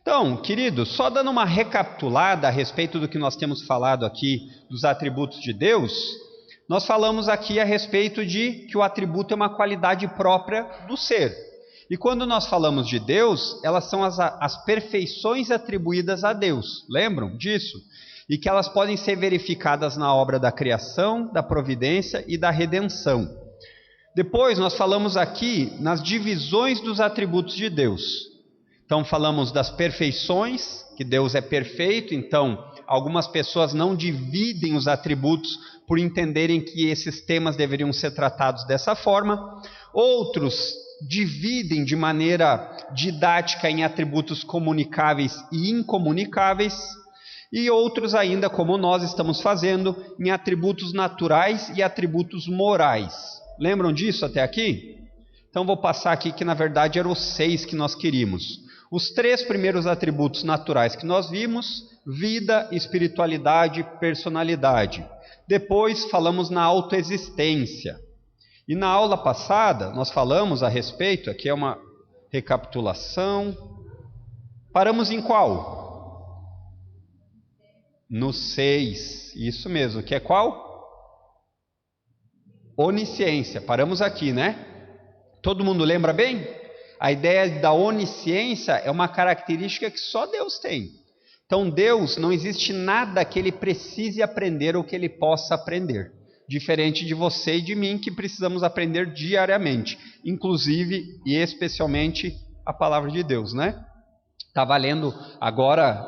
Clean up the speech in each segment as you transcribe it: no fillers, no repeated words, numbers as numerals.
Então, queridos, só dando uma recapitulada a respeito do que nós temos falado aqui dos atributos de Deus, nós falamos aqui a respeito de que o atributo é uma qualidade própria do ser. E quando nós falamos de Deus, elas são as perfeições atribuídas a Deus, lembram disso? E que elas podem ser verificadas na obra da criação, da providência e da redenção. Depois nós falamos aqui nas divisões dos atributos de Deus. Então falamos das perfeições, que Deus é perfeito, então algumas pessoas não dividem os atributos por entenderem que esses temas deveriam ser tratados dessa forma. Outros dividem de maneira didática em atributos comunicáveis e incomunicáveis. E outros ainda, como nós estamos fazendo, em atributos naturais e atributos morais. Lembram disso até aqui? Então vou passar aqui que na verdade eram os 6 que nós queríamos. Os 3 primeiros atributos naturais que nós vimos: vida, espiritualidade, personalidade. Depois falamos na autoexistência. E na aula passada nós falamos a respeito, aqui é uma recapitulação. Paramos em qual? No 6, isso mesmo, que é qual? Onisciência, paramos aqui, né? Todo mundo lembra bem? A ideia da onisciência é uma característica que só Deus tem. Então Deus, não existe nada que Ele precise aprender ou que Ele possa aprender. Diferente de você e de mim, que precisamos aprender diariamente. Inclusive e especialmente a palavra de Deus, né? Estava lendo agora,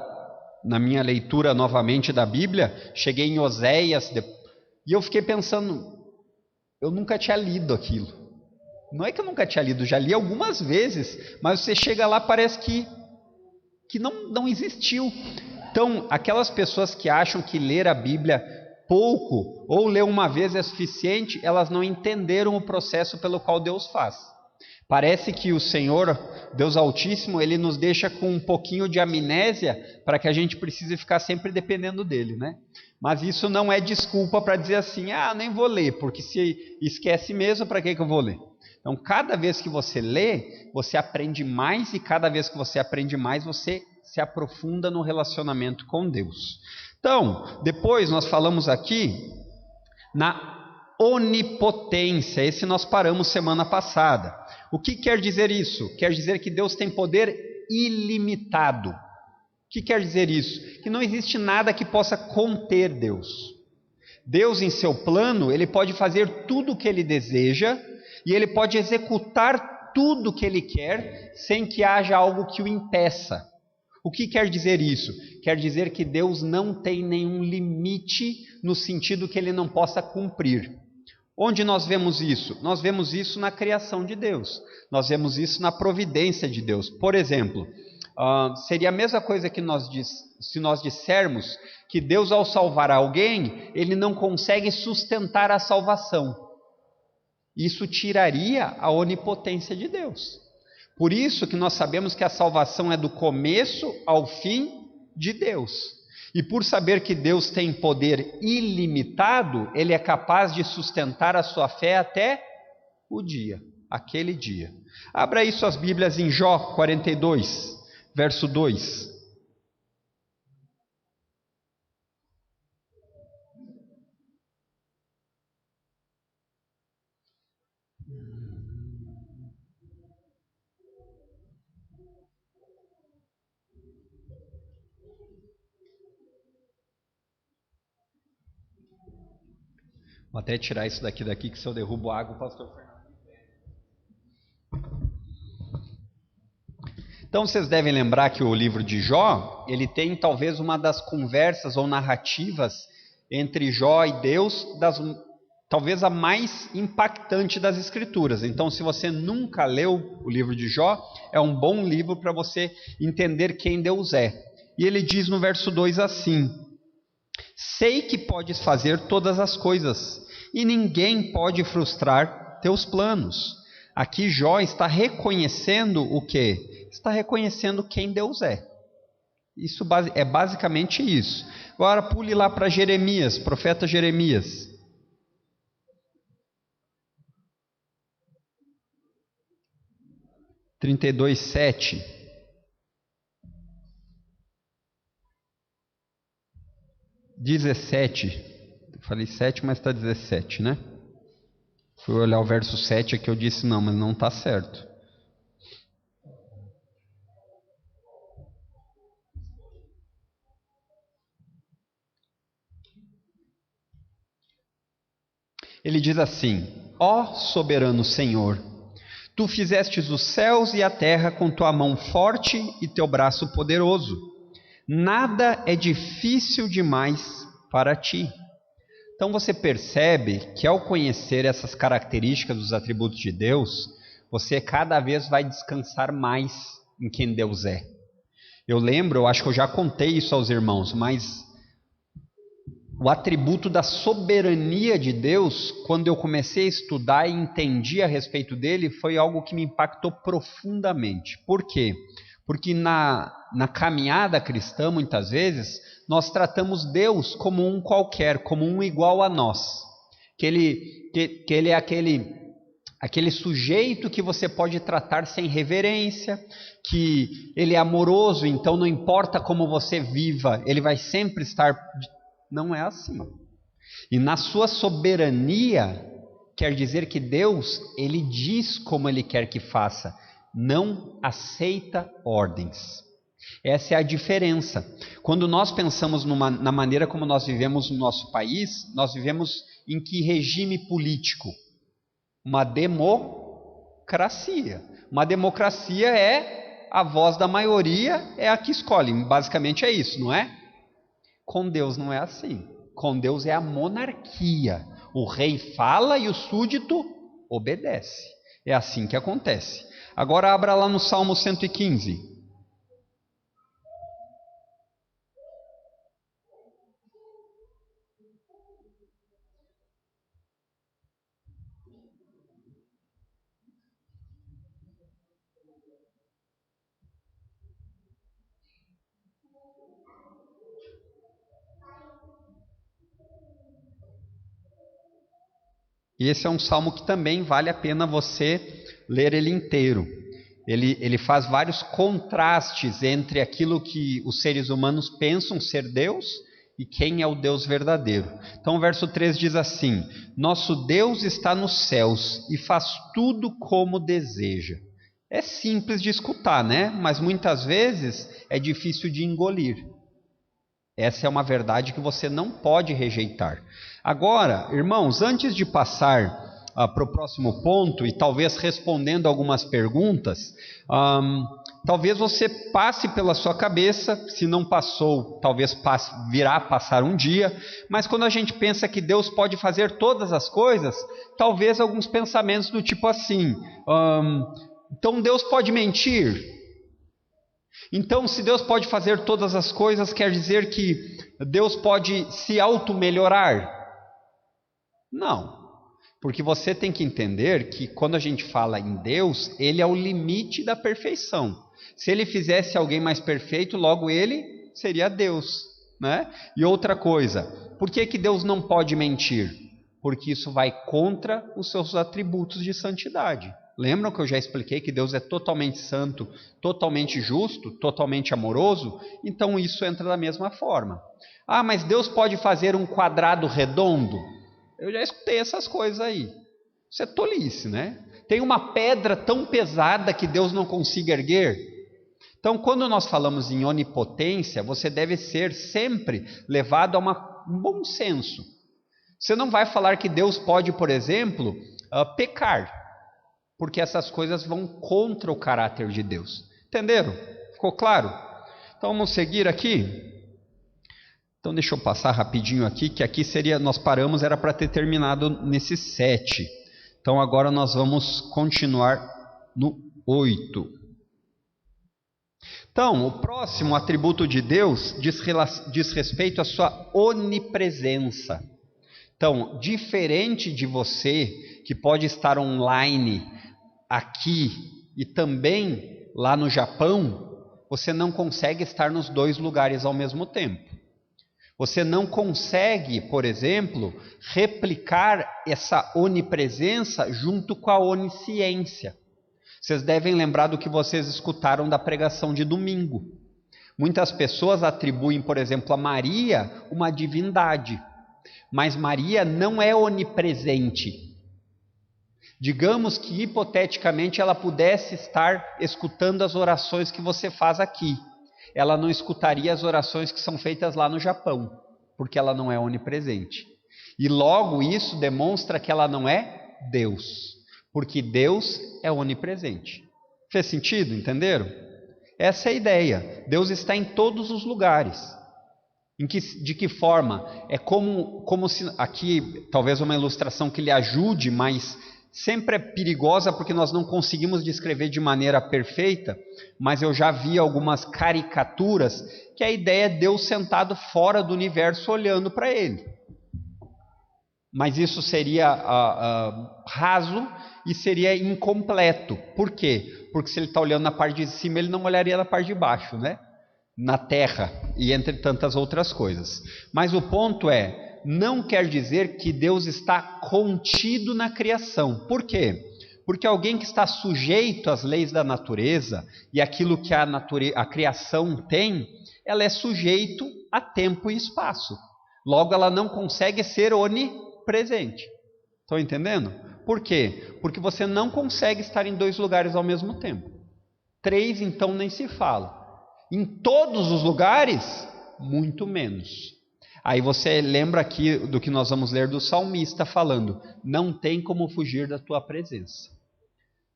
na minha leitura novamente da Bíblia, cheguei em Oséias, e eu fiquei pensando, eu nunca tinha lido aquilo. Não é que eu nunca tinha lido, já li algumas vezes, mas você chega lá, parece que não existiu. Então, aquelas pessoas que acham que ler a Bíblia pouco, ou ler uma vez é suficiente, elas não entenderam o processo pelo qual Deus faz. Parece que o Senhor, Deus Altíssimo, Ele nos deixa com um pouquinho de amnésia, para que a gente precise ficar sempre dependendo dEle, né? Mas isso não é desculpa para dizer assim, nem vou ler, porque se esquece mesmo, para que eu vou ler? Então, cada vez que você lê, você aprende mais, e cada vez que você aprende mais, você se aprofunda no relacionamento com Deus. Então, depois nós falamos aqui na onipotência, esse nós paramos semana passada. O que quer dizer isso? Quer dizer que Deus tem poder ilimitado. O que quer dizer isso? Que não existe nada que possa conter Deus. Deus, em seu plano, Ele pode fazer tudo o que Ele deseja, e Ele pode executar tudo o que Ele quer, sem que haja algo que o impeça. O que quer dizer isso? Quer dizer que Deus não tem nenhum limite, no sentido que Ele não possa cumprir. Onde nós vemos isso? Nós vemos isso na criação de Deus. Nós vemos isso na providência de Deus. Por exemplo, seria a mesma coisa que se nós dissermos que Deus, ao salvar alguém, Ele não consegue sustentar a salvação. Isso tiraria a onipotência de Deus. Por isso que nós sabemos que a salvação é do começo ao fim de Deus. E por saber que Deus tem poder ilimitado, Ele é capaz de sustentar a sua fé até o dia, aquele dia. Abra aí suas Bíblias em Jó 42, verso 2. Vou até tirar isso daqui, que se eu derrubo água, o pastor Fernando. Então vocês devem lembrar que o livro de Jó, ele tem talvez uma das conversas ou narrativas entre Jó e Deus, talvez a mais impactante das escrituras. Então, se você nunca leu o livro de Jó, é um bom livro para você entender quem Deus é. E ele diz no verso 2 assim: sei que podes fazer todas as coisas, e ninguém pode frustrar teus planos. Aqui Jó está reconhecendo o quê? Está reconhecendo quem Deus é. Isso é basicamente isso. Agora pule lá para Jeremias, profeta Jeremias. (32:7). 17. Eu falei 7, mas está 17, né? Fui olhar o verso 7 aqui, eu disse não, mas não está certo. Ele diz assim: ó soberano Senhor, tu fizestes os céus e a terra com tua mão forte e teu braço poderoso. Nada é difícil demais para ti. Então você percebe que ao conhecer essas características dos atributos de Deus, você cada vez vai descansar mais em quem Deus é. Eu lembro, eu acho que eu já contei isso aos irmãos, mas o atributo da soberania de Deus, quando eu comecei a estudar e entendi a respeito dele, foi algo que me impactou profundamente. Por quê? Porque na caminhada cristã, muitas vezes, nós tratamos Deus como um qualquer, como um igual a nós. Que ele é aquele sujeito que você pode tratar sem reverência, que ele é amoroso, então não importa como você viva, ele vai sempre estar... Não é assim. E na sua soberania, quer dizer que Deus, ele diz como ele quer que faça, não aceita ordens. Essa é a diferença. Quando nós pensamos na maneira como nós vivemos no nosso país, nós vivemos em que regime político? Uma democracia. Uma democracia é a voz da maioria, é a que escolhe. Basicamente é isso, não é? Com Deus não é assim. Com Deus é a monarquia. O rei fala e o súdito obedece. É assim que acontece. Agora abra lá no Salmo 115. E esse é um salmo que também vale a pena você ler ele inteiro. Ele faz vários contrastes entre aquilo que os seres humanos pensam ser Deus e quem é o Deus verdadeiro. Então o verso 3 diz assim: nosso Deus está nos céus e faz tudo como deseja. É simples de escutar, né? Mas muitas vezes é difícil de engolir. Essa é uma verdade que você não pode rejeitar. Agora, irmãos, antes de passar para o próximo ponto e talvez respondendo algumas perguntas, talvez você passe pela sua cabeça, se não passou, talvez virá a passar um dia, mas quando a gente pensa que Deus pode fazer todas as coisas, talvez alguns pensamentos do tipo assim, então Deus pode mentir? Então, se Deus pode fazer todas as coisas, quer dizer que Deus pode se auto-melhorar? Não, porque você tem que entender que quando a gente fala em Deus, Ele é o limite da perfeição. Se Ele fizesse alguém mais perfeito, logo Ele seria Deus, né? E outra coisa, por que Deus não pode mentir? Porque isso vai contra os seus atributos de santidade. Lembram que eu já expliquei que Deus é totalmente santo, totalmente justo, totalmente amoroso? Então isso entra da mesma forma. Ah, mas Deus pode fazer um quadrado redondo? Eu já escutei essas coisas aí. Isso é tolice, né? Tem uma pedra tão pesada que Deus não consiga erguer? Então, quando nós falamos em onipotência, você deve ser sempre levado a um bom senso. Você não vai falar que Deus pode, por exemplo, pecar, porque essas coisas vão contra o caráter de Deus. Entenderam? Ficou claro? Então vamos seguir aqui. Então deixa eu passar rapidinho aqui, que aqui nós paramos, era para ter terminado nesse 7. Então agora nós vamos continuar no 8. Então, o próximo atributo de Deus diz respeito à sua onipresença. Então, diferente de você, que pode estar online aqui e também lá no Japão, você não consegue estar nos dois lugares ao mesmo tempo. Você não consegue, por exemplo, replicar essa onipresença junto com a onisciência. Vocês devem lembrar do que vocês escutaram da pregação de domingo. Muitas pessoas atribuem, por exemplo, a Maria uma divindade, mas Maria não é onipresente. Digamos que, hipoteticamente, ela pudesse estar escutando as orações que você faz aqui. Ela não escutaria as orações que são feitas lá no Japão, porque ela não é onipresente. E logo isso demonstra que ela não é Deus, porque Deus é onipresente. Fez sentido? Entenderam? Essa é a ideia. Deus está em todos os lugares. De que forma? É como se... Aqui talvez uma ilustração que lhe ajude, mas sempre é perigosa porque nós não conseguimos descrever de maneira perfeita, mas eu já vi algumas caricaturas que a ideia é Deus sentado fora do universo olhando para ele. Mas isso seria raso e seria incompleto. Por quê? Porque se ele está olhando na parte de cima, ele não olharia na parte de baixo, né? Na terra e entre tantas outras coisas. Mas o ponto é, não quer dizer que Deus está contido na criação. Por quê? Porque alguém que está sujeito às leis da natureza e aquilo que a criação tem, ela é sujeito a tempo e espaço. Logo, ela não consegue ser onipresente. Estão entendendo? Por quê? Porque você não consegue estar em 2 lugares ao mesmo tempo. 3, então, nem se fala. Em todos os lugares, muito menos. Aí você lembra aqui do que nós vamos ler do salmista falando: não tem como fugir da tua presença.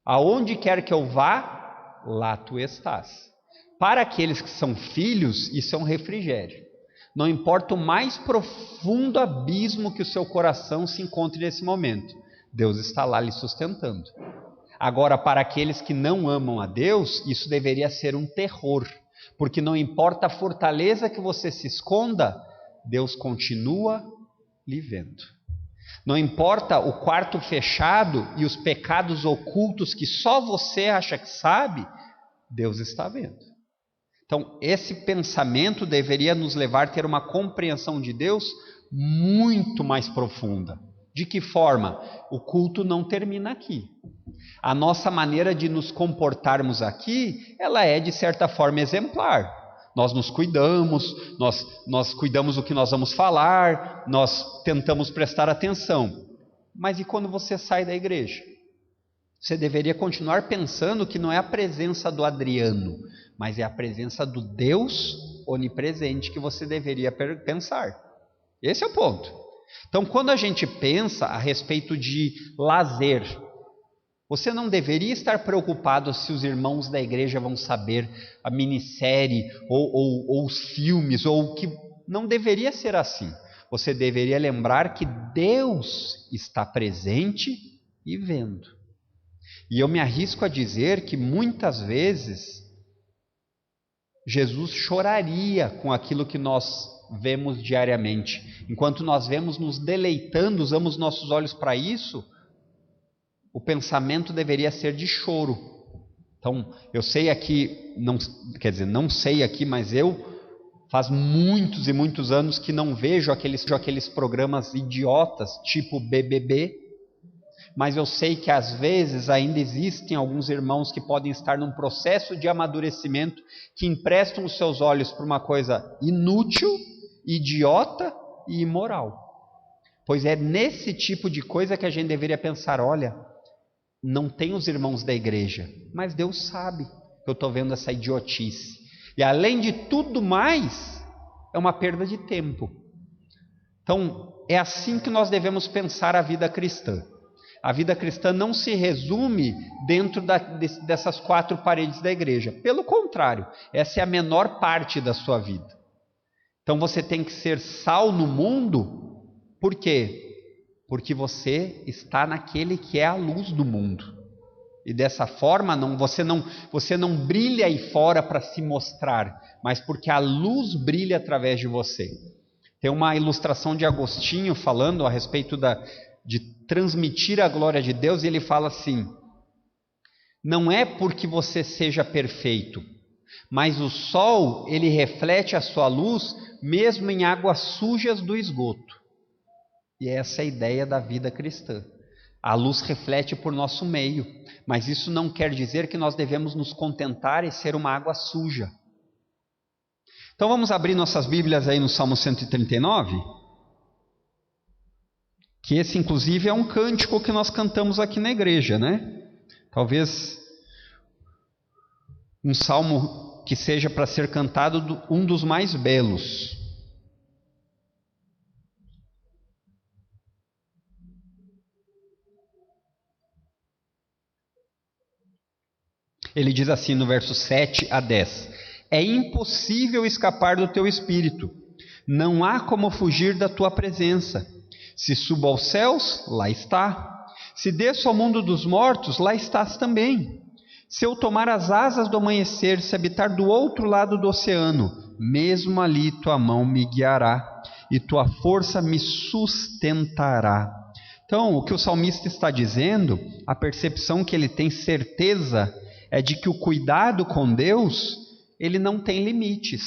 Aonde quer que eu vá, lá tu estás. Para aqueles que são filhos, isso é um refrigério. Não importa o mais profundo abismo que o seu coração se encontre nesse momento, Deus está lá lhe sustentando. Agora, para aqueles que não amam a Deus, isso deveria ser um terror, porque não importa a fortaleza que você se esconda, Deus continua lhe vendo. Não importa o quarto fechado e os pecados ocultos que só você acha que sabe, Deus está vendo. Então, esse pensamento deveria nos levar a ter uma compreensão de Deus muito mais profunda. De que forma? O culto não termina aqui. A nossa maneira de nos comportarmos aqui, ela é de certa forma exemplar. Nós nos cuidamos, nós cuidamos do que nós vamos falar, nós tentamos prestar atenção. Mas e quando você sai da igreja? Você deveria continuar pensando que não é a presença do Adriano, mas é a presença do Deus onipresente que você deveria pensar. Esse é o ponto. Então, quando a gente pensa a respeito de lazer, você não deveria estar preocupado se os irmãos da igreja vão saber a minissérie ou os filmes, ou o que não deveria ser assim. Você deveria lembrar que Deus está presente e vendo. E eu me arrisco a dizer que muitas vezes Jesus choraria com aquilo que nós vemos diariamente. Enquanto nós vemos nos deleitando, usamos nossos olhos para isso, o pensamento deveria ser de choro. Então, eu sei aqui, não sei aqui, mas eu faz muitos e muitos anos que não vejo aqueles programas idiotas, tipo BBB, mas eu sei que às vezes ainda existem alguns irmãos que podem estar num processo de amadurecimento, que emprestam os seus olhos para uma coisa inútil, idiota e imoral. Pois é nesse tipo de coisa que a gente deveria pensar: olha, não tem os irmãos da igreja, mas Deus sabe que eu estou vendo essa idiotice. E além de tudo mais, é uma perda de tempo. Então, é assim que nós devemos pensar a vida cristã. A vida cristã não se resume dentro dessas 4 paredes da igreja. Pelo contrário, essa é a menor parte da sua vida. Então você tem que ser sal no mundo. Por quê? Porque você está naquele que é a luz do mundo. E dessa forma você não brilha aí fora para se mostrar, mas porque a luz brilha através de você. Tem uma ilustração de Agostinho falando a respeito de transmitir a glória de Deus, e ele fala assim: não é porque você seja perfeito, mas o sol, ele reflete a sua luz mesmo em águas sujas do esgoto. E essa é a ideia da vida cristã. A luz reflete por nosso meio, mas isso não quer dizer que nós devemos nos contentar em ser uma água suja. Então vamos abrir nossas Bíblias aí no Salmo 139, que esse inclusive é um cântico que nós cantamos aqui na igreja, né? Talvez um salmo que seja para ser cantado um dos mais belos. Ele diz assim no verso 7 a 10: É impossível escapar do teu espírito, não há como fugir da tua presença. Se subo aos céus, lá está. Se desço ao mundo dos mortos, lá estás também. Se eu tomar as asas do amanhecer, se habitar do outro lado do oceano, mesmo ali tua mão me guiará e tua força me sustentará. Então, o que o salmista está dizendo, a percepção que ele tem certeza é de que o cuidado com Deus, ele não tem limites.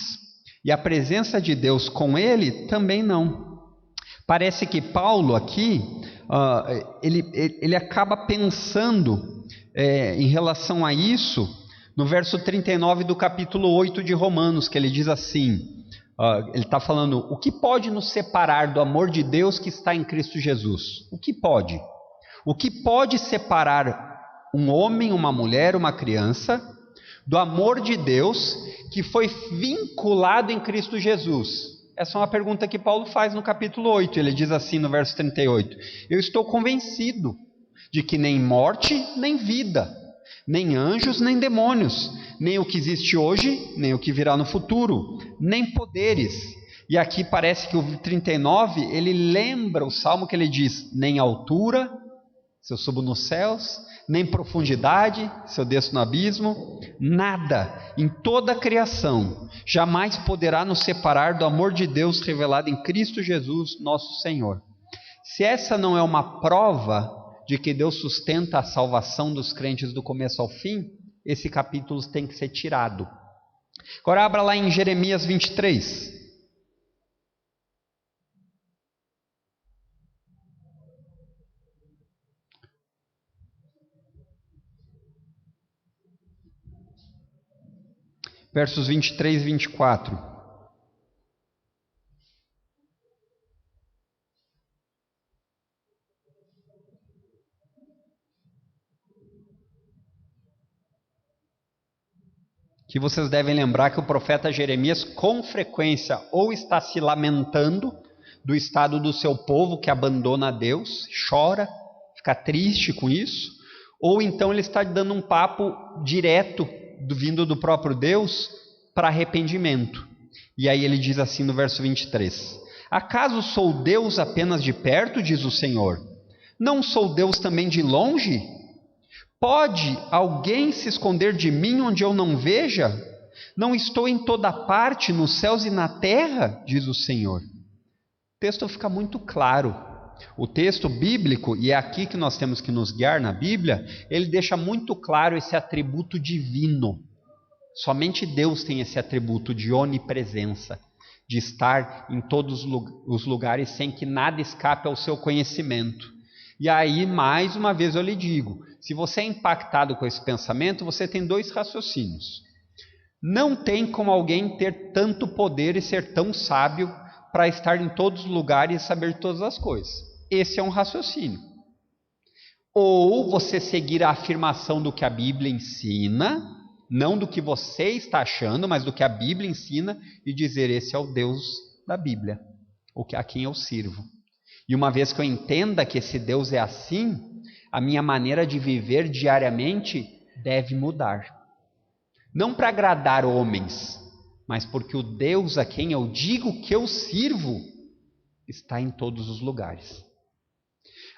E a presença de Deus com ele também não. Parece que Paulo aqui, ele acaba pensando em relação a isso, no verso 39 do capítulo 8 de Romanos, que ele diz assim, ele está falando, o que pode nos separar do amor de Deus que está em Cristo Jesus? O que pode? O que pode separar um homem, uma mulher, uma criança, do amor de Deus que foi vinculado em Cristo Jesus? Essa é uma pergunta que Paulo faz no capítulo 8, ele diz assim no verso 38, eu estou convencido de que nem morte, nem vida, nem anjos, nem demônios, nem o que existe hoje, nem o que virá no futuro, nem poderes. E aqui parece que o 39, ele lembra o salmo que ele diz, nem altura, se eu subo nos céus, nem profundidade, se eu desço no abismo, nada em toda a criação jamais poderá nos separar do amor de Deus revelado em Cristo Jesus, nosso Senhor. Se essa não é uma prova de que Deus sustenta a salvação dos crentes do começo ao fim, esse capítulo tem que ser tirado. Agora abra lá em Jeremias 23. Versos 23 e 24. Que vocês devem lembrar que o profeta Jeremias, com frequência, ou está se lamentando do estado do seu povo que abandona a Deus, chora, fica triste com isso, ou então ele está dando um papo direto vindo do próprio Deus para arrependimento. E aí ele diz assim no verso 23: Acaso sou Deus apenas de perto, diz o Senhor? Não sou Deus também de longe? Pode alguém se esconder de mim onde eu não veja? Não estou em toda parte, nos céus e na terra, diz o Senhor. O texto fica muito claro. O texto bíblico, e é aqui que nós temos que nos guiar na Bíblia, ele deixa muito claro esse atributo divino. Somente Deus tem esse atributo de onipresença, de estar em todos os lugares sem que nada escape ao seu conhecimento. E aí, mais uma vez eu lhe digo, se você é impactado com esse pensamento, você tem dois raciocínios. Não tem como alguém ter tanto poder e ser tão sábio para estar em todos os lugares e saber todas as coisas. Esse é um raciocínio. Ou você seguir a afirmação do que a Bíblia ensina, não do que você está achando, mas do que a Bíblia ensina, e dizer, esse é o Deus da Bíblia, a quem eu sirvo. E uma vez que eu entenda que esse Deus é assim, a minha maneira de viver diariamente deve mudar. Não para agradar homens, mas porque o Deus a quem eu digo que eu sirvo está em todos os lugares.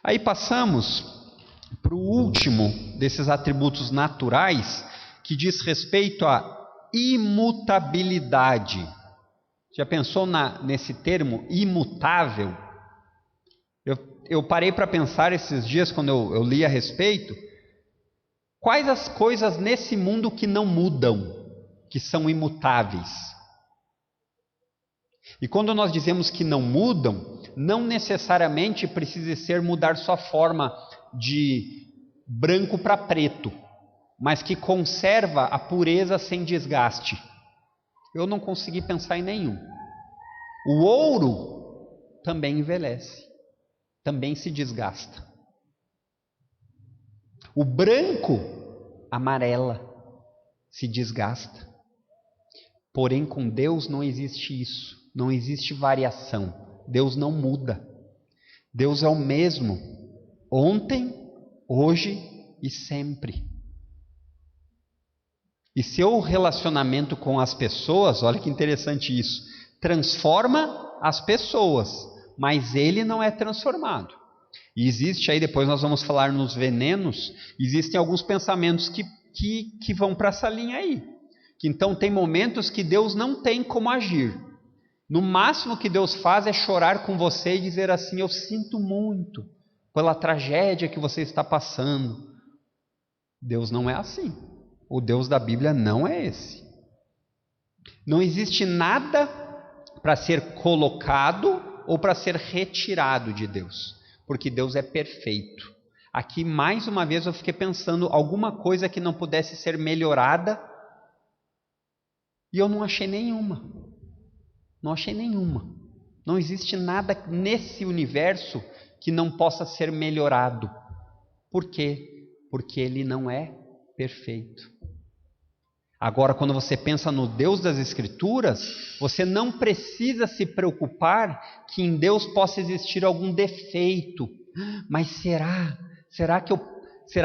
Aí passamos para o último desses atributos naturais, que diz respeito à imutabilidade. Já pensou nesse termo imutável? Eu parei para pensar esses dias, quando eu li a respeito, quais as coisas nesse mundo que não mudam, que são imutáveis. E quando nós dizemos que não mudam, não necessariamente precisa ser mudar sua forma de branco para preto, mas que conserva a pureza sem desgaste. Eu não consegui pensar em nenhum. O ouro também envelhece, também se desgasta. O branco amarela, se desgasta. Porém, com Deus não existe isso, não existe variação. Deus não muda. Deus é o mesmo, ontem, hoje e sempre. E seu relacionamento com as pessoas, olha que interessante isso, transforma as pessoas, mas ele não é transformado. E existe aí, depois nós vamos falar nos venenos, existem alguns pensamentos que vão para essa linha aí. Que então tem momentos que Deus não tem como agir. No máximo que Deus faz é chorar com você e dizer assim: eu sinto muito pela tragédia que você está passando. Deus não é assim. O Deus da Bíblia não é esse. Não existe nada para ser colocado ou para ser retirado de Deus, porque Deus é perfeito. Aqui, mais uma vez, eu fiquei pensando alguma coisa que não pudesse ser melhorada, e eu não achei nenhuma. Não achei nenhuma. Não existe nada nesse universo que não possa ser melhorado. Por quê? Porque ele não é perfeito. Agora, quando você pensa no Deus das Escrituras, você não precisa se preocupar que em Deus possa existir algum defeito. Mas será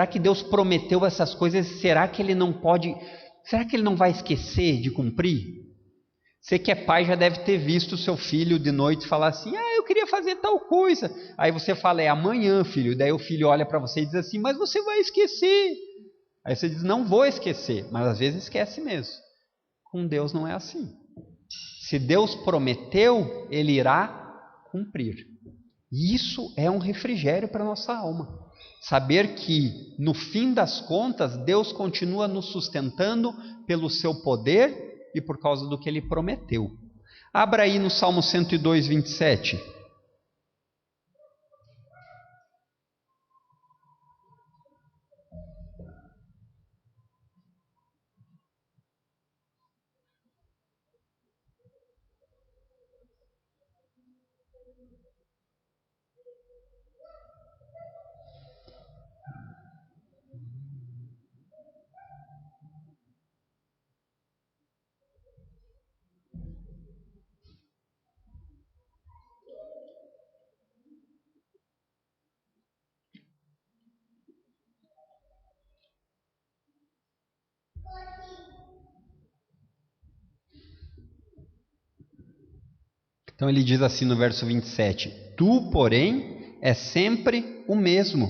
que Deus prometeu essas coisas? Será que ele não vai esquecer de cumprir? Você que é pai já deve ter visto o seu filho de noite falar assim: eu queria fazer tal coisa. Aí você fala: é amanhã, filho. Daí o filho olha para você e diz assim: mas você vai esquecer. Aí você diz: não vou esquecer, mas às vezes esquece mesmo. Com Deus não é assim. Se Deus prometeu, ele irá cumprir. E isso é um refrigério para a nossa alma. Saber que, no fim das contas, Deus continua nos sustentando pelo seu poder e por causa do que ele prometeu. Abra aí no Salmo 102, 27. Então ele diz assim no verso 27: Tu, porém, é sempre o mesmo,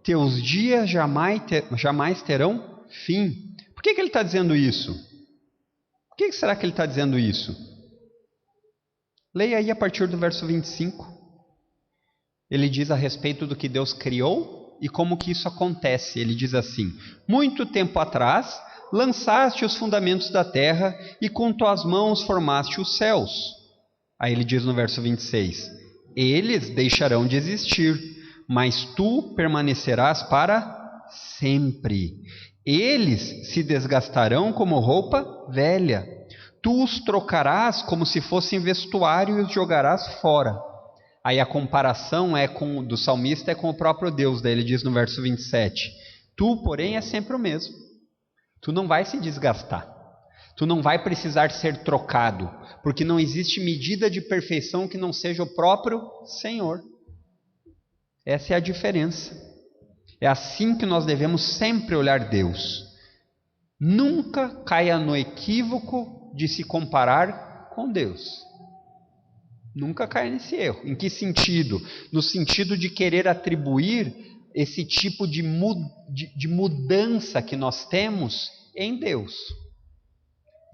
teus dias jamais terão fim. Por que ele está dizendo isso? Por que será que ele está dizendo isso? Leia aí a partir do verso 25. Ele diz a respeito do que Deus criou e como que isso acontece. Ele diz assim: muito tempo atrás lançaste os fundamentos da terra e com tuas mãos formaste os céus. Aí ele diz no verso 26: eles deixarão de existir, mas tu permanecerás para sempre. Eles se desgastarão como roupa velha. Tu os trocarás como se fossem vestuário e os jogarás fora. Aí a comparação do salmista é com o próprio Deus. Daí ele diz no verso 27: tu, porém, é sempre o mesmo. Tu não vai se desgastar. Tu não vai precisar ser trocado, porque não existe medida de perfeição que não seja o próprio Senhor. Essa é a diferença. É assim que nós devemos sempre olhar Deus. Nunca caia no equívoco de se comparar com Deus. Nunca caia nesse erro. Em que sentido? No sentido de querer atribuir esse tipo de mudança que nós temos em Deus.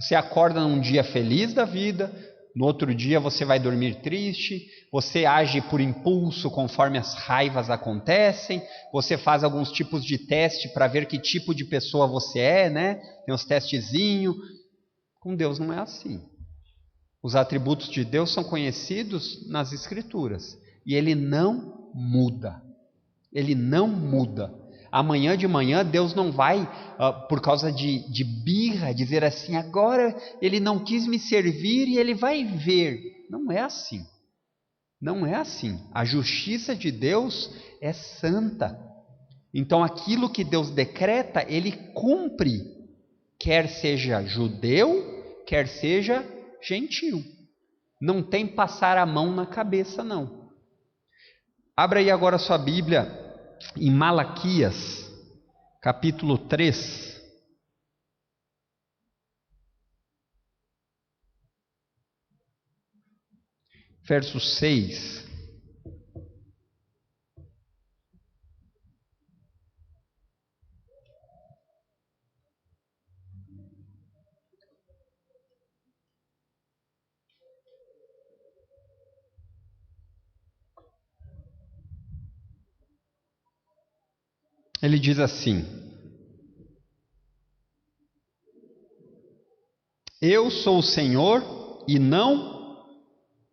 Você acorda num dia feliz da vida, no outro dia você vai dormir triste, você age por impulso conforme as raivas acontecem, você faz alguns tipos de teste para ver que tipo de pessoa você é, né? Tem uns testezinhos. Com Deus não é assim. Os atributos de Deus são conhecidos nas Escrituras e ele não muda. Ele não muda. Amanhã de manhã Deus não vai, por causa de birra, dizer assim, agora ele não quis me servir e ele vai ver. Não é assim. Não é assim. A justiça de Deus é santa. Então aquilo que Deus decreta, ele cumpre, quer seja judeu, quer seja gentil. Não tem passar a mão na cabeça, não. Abra aí agora a sua Bíblia em Malaquias, capítulo 3. Verso 6. Ele diz assim: eu sou o Senhor e não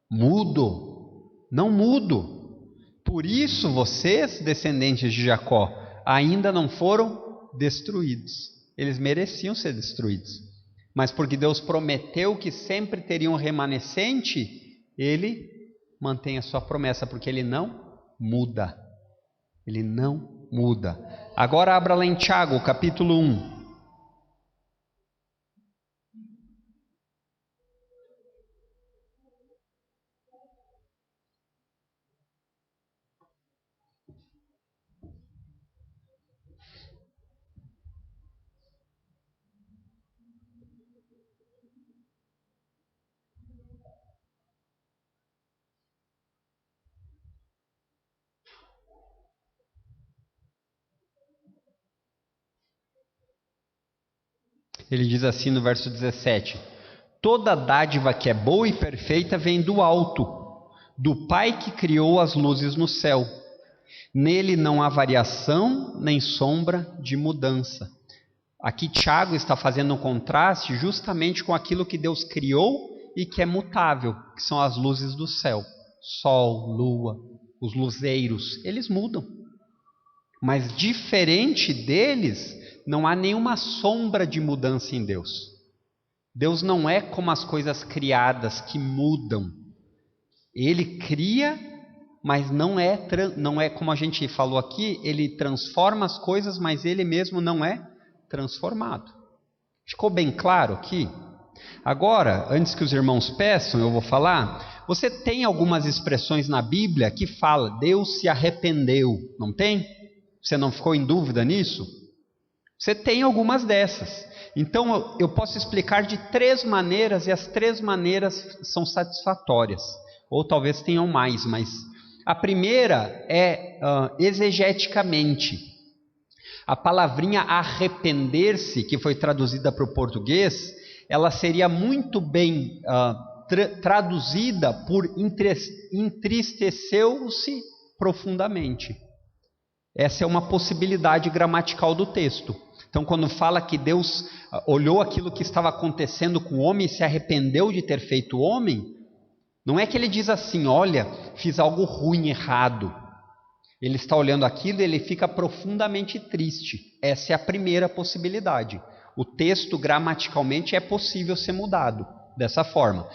mudo. Não mudo. Por isso vocês, descendentes de Jacó, ainda não foram destruídos. Eles mereciam ser destruídos. Mas porque Deus prometeu que sempre teria um remanescente, ele mantém a sua promessa, porque ele não muda. Ele não muda. Agora abra lá em Tiago, capítulo 1. Ele diz assim no verso 17: toda dádiva que é boa e perfeita vem do alto, do Pai que criou as luzes no céu. Nele não há variação nem sombra de mudança. Aqui Tiago está fazendo um contraste justamente com aquilo que Deus criou e que é mutável, que são as luzes do céu. Sol, lua, os luzeiros, eles mudam. Mas diferente deles, não há nenhuma sombra de mudança em Deus. Deus não é como as coisas criadas que mudam. Ele cria, mas não é como a gente falou aqui, ele transforma as coisas, mas ele mesmo não é transformado. Ficou bem claro aqui? Agora, antes que os irmãos peçam, eu vou falar. Você tem algumas expressões na Bíblia que fala, Deus se arrependeu, não tem? Você não ficou em dúvida nisso? Você tem algumas dessas. Então eu posso explicar de 3 maneiras, e as 3 maneiras são satisfatórias. Ou talvez tenham mais, mas a primeira é exegeticamente. A palavrinha arrepender-se, que foi traduzida para o português, ela seria muito bem traduzida por entristeceu-se profundamente. Essa é uma possibilidade gramatical do texto. Então, quando fala que Deus olhou aquilo que estava acontecendo com o homem e se arrependeu de ter feito o homem, não é que ele diz assim, olha, fiz algo ruim, errado. Ele está olhando aquilo e ele fica profundamente triste. Essa é a primeira possibilidade. O texto gramaticalmente é possível ser mudado dessa forma.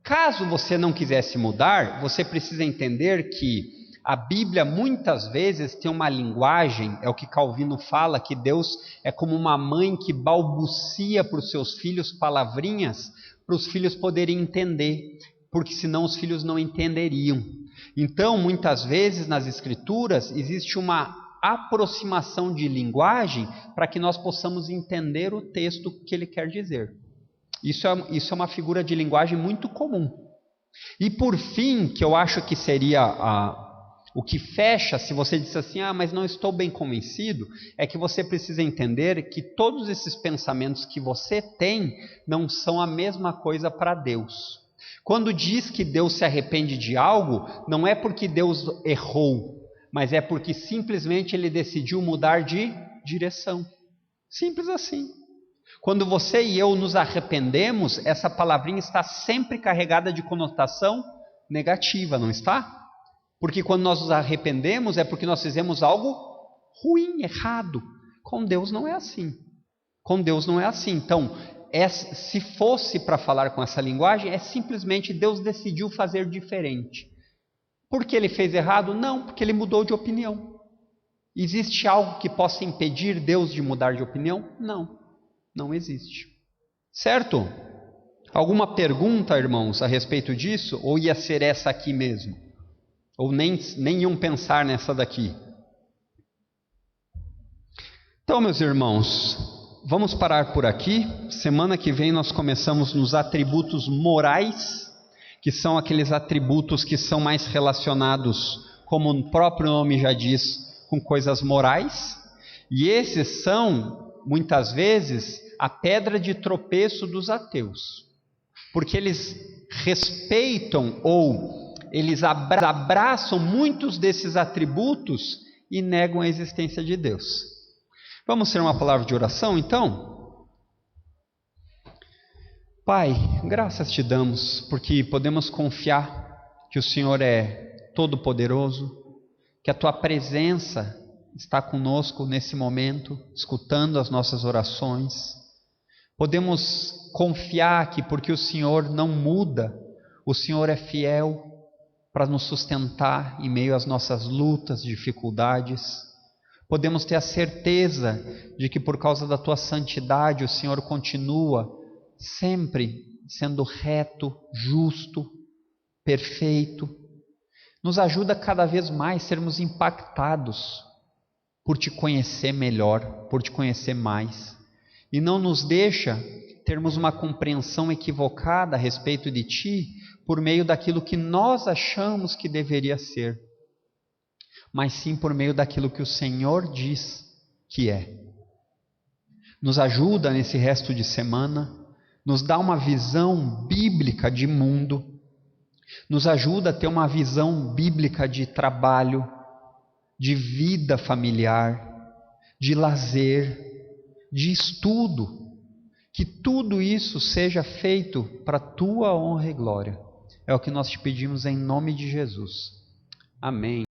Caso você não quisesse mudar, você precisa entender que a Bíblia muitas vezes tem uma linguagem, é o que Calvino fala, que Deus é como uma mãe que balbucia para os seus filhos palavrinhas, para os filhos poderem entender, porque senão os filhos não entenderiam. Então, muitas vezes nas Escrituras existe uma aproximação de linguagem para que nós possamos entender o texto que ele quer dizer. Isso é uma figura de linguagem muito comum. E por fim, que eu acho que seria o que fecha, se você disser assim, mas não estou bem convencido, é que você precisa entender que todos esses pensamentos que você tem não são a mesma coisa para Deus. Quando diz que Deus se arrepende de algo, não é porque Deus errou, mas é porque simplesmente ele decidiu mudar de direção. Simples assim. Quando você e eu nos arrependemos, essa palavrinha está sempre carregada de conotação negativa, não está? Porque quando nós nos arrependemos é porque nós fizemos algo ruim, errado. Com Deus não é assim. Com Deus não é assim. Então, se fosse para falar com essa linguagem, é simplesmente Deus decidiu fazer diferente. Por que ele fez errado? Não, porque ele mudou de opinião. Existe algo que possa impedir Deus de mudar de opinião? Não, não existe. Certo? Alguma pergunta, irmãos, a respeito disso? Ou ia ser essa aqui mesmo? Ou nem iam pensar nessa daqui? Então, meus irmãos, vamos parar por aqui. Semana que vem nós começamos nos atributos morais, que são aqueles atributos que são mais relacionados, como o próprio nome já diz, com coisas morais. E esses são, muitas vezes, a pedra de tropeço dos ateus. Porque eles respeitam ou eles abraçam muitos desses atributos e negam a existência de Deus. Vamos ter uma palavra de oração, então? Pai, graças te damos, porque podemos confiar que o Senhor é todo-poderoso, que a Tua presença está conosco nesse momento, escutando as nossas orações. Podemos confiar que porque o Senhor não muda, o Senhor é fiel para nos sustentar em meio às nossas lutas, dificuldades. Podemos ter a certeza de que por causa da Tua santidade o Senhor continua sempre sendo reto, justo, perfeito. Nos ajuda cada vez mais a sermos impactados por Te conhecer melhor, por Te conhecer mais. E não nos deixa termos uma compreensão equivocada a respeito de Ti por meio daquilo que nós achamos que deveria ser, mas sim por meio daquilo que o Senhor diz que é. Nos ajuda nesse resto de semana, nos dá uma visão bíblica de mundo, nos ajuda a ter uma visão bíblica de trabalho, de vida familiar, de lazer, de estudo, que tudo isso seja feito para a Tua honra e glória. É o que nós te pedimos em nome de Jesus. Amém.